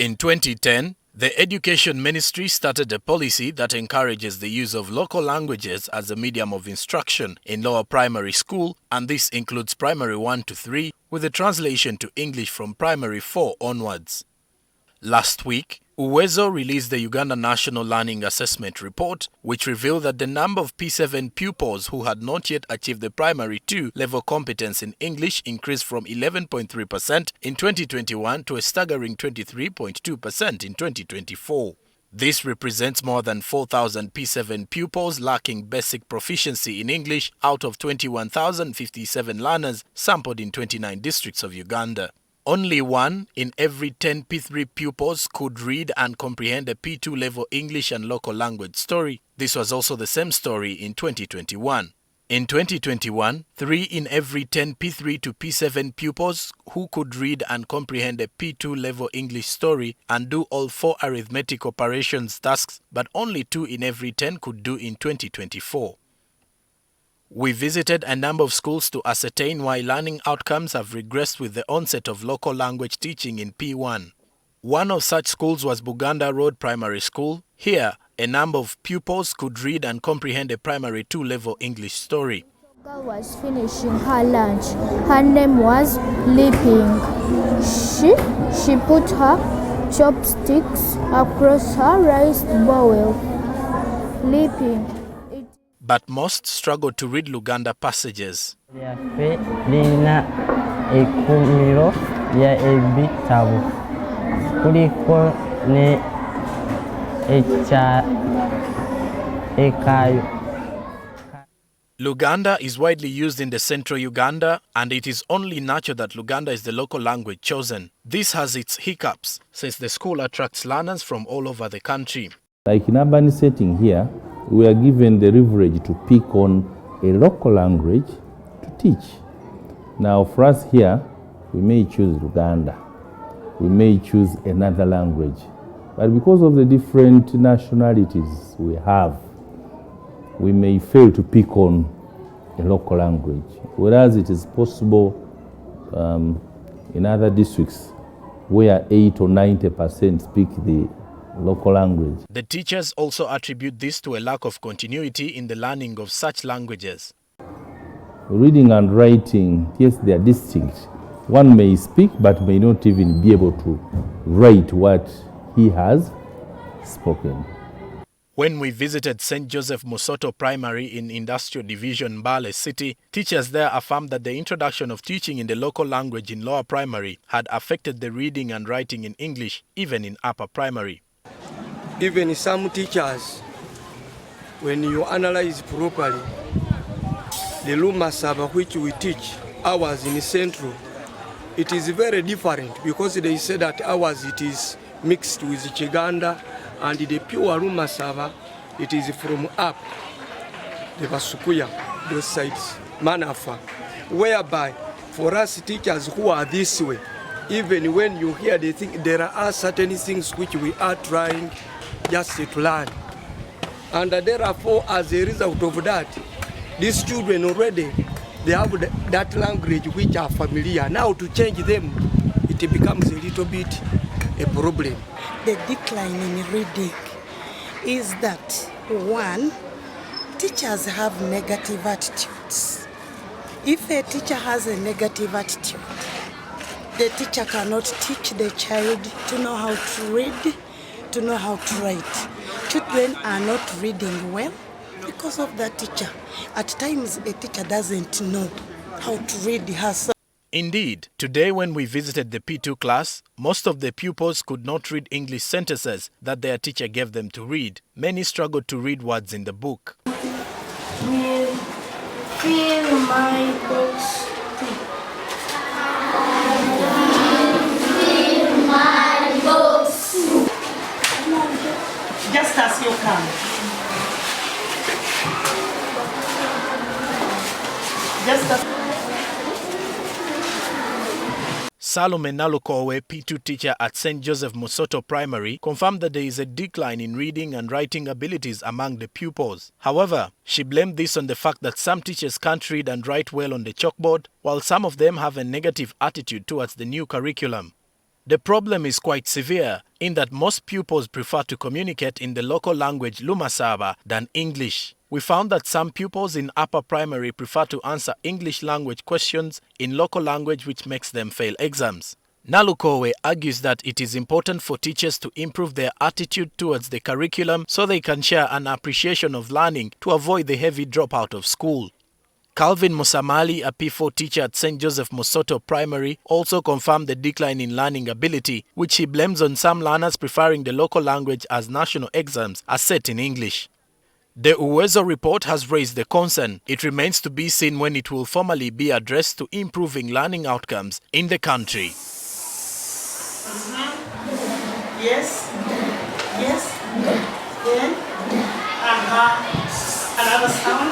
In 2010, the Education Ministry started a policy that encourages the use of local languages as a medium of instruction in lower primary school, and this includes primary 1 to 3, with a translation to English from primary 4 onwards. Last week, Uwezo released the Uganda National Learning Assessment Report, which revealed that the number of P7 pupils who had not yet achieved the primary 2 level competence in English increased from 11.3% in 2021 to a staggering 23.2% in 2024. This represents more than 4,000 P7 pupils lacking basic proficiency in English out of 21,057 learners sampled in 29 districts of Uganda. Only 1 in every 10 P3 pupils could read and comprehend a P2 level English and local language story. This was also the same story in 2021. In 2021, 3 in every 10 P3 to P7 pupils who could read and comprehend a P2 level English story and do all 4 arithmetic operations tasks, but only 2 in every 10 could do in 2024. We visited a number of schools to ascertain why learning outcomes have regressed with the onset of local language teaching in P1. One of such schools was Buganda Road Primary School. Here, a number of pupils could read and comprehend a primary 2 level English story. The girl was finishing her lunch. Her name was Leaping. She put her chopsticks across her rice bowl. Leaping. But most struggled to read Luganda passages. Luganda is widely used in the central Uganda, and it is only natural that Luganda is the local language chosen. This has its hiccups, since the school attracts learners from all over the country. Like in urban setting here, we are given the leverage to pick on a local language to teach. Now for us here, we may choose Uganda, we may choose another language, but because of the different nationalities we have, we may fail to pick on a local language, whereas it is possible in other districts where 8 or 90% speak the local language. The teachers also attribute this to a lack of continuity in the learning of such languages. Reading and writing, yes, they are distinct. One may speak but may not even be able to write what he has spoken. When we visited St. Joseph Musoto Primary in Industrial Division, Mbale City, teachers there affirmed that the introduction of teaching in the local language in lower primary had affected the reading and writing in English, even in upper primary. Even some teachers, when you analyze properly, the Lumasaba which we teach, ours in Central, it is very different because they say that ours it is mixed with Chiganda, and the pure Lumasaba, it is from up, the Vasukuya, those sides, Manafa, whereby for us teachers who are this way, even when you hear the thing, there are certain things which we are trying just to learn. And therefore, as a result of that, these children already, they have that language which are familiar. Now to change them, it becomes a little bit a problem. The decline in reading is that, one, teachers have negative attitudes. If a teacher has a negative attitude, the teacher cannot teach the child to know how to read, to know how to write. Children are not reading well because of that teacher. At times, a teacher doesn't know how to read herself. Indeed, today when we visited the P2 class, most of the pupils could not read English sentences that their teacher gave them to read. Many struggled to read words in the book. Will fill my books. Just as you can. Just as Salome Nalukowe, P2 teacher at St. Joseph Musoto Primary, confirmed that there is a decline in reading and writing abilities among the pupils. However, she blamed this on the fact that some teachers can't read and write well on the chalkboard, while some of them have a negative attitude towards the new curriculum. The problem is quite severe in that most pupils prefer to communicate in the local language Lumasaba than English. We found that some pupils in upper primary prefer to answer English language questions in local language, which makes them fail exams. Nalukowe argues that it is important for teachers to improve their attitude towards the curriculum so they can share an appreciation of learning to avoid the heavy dropout of school. Calvin Musamali, a P4 teacher at St. Joseph Mosoto Primary, also confirmed the decline in learning ability, which he blames on some learners preferring the local language as national exams are set in English. The Uwezo report has raised the concern. It remains to be seen when it will formally be addressed to improving learning outcomes in the country. Yes. Yes. Then. Another sound.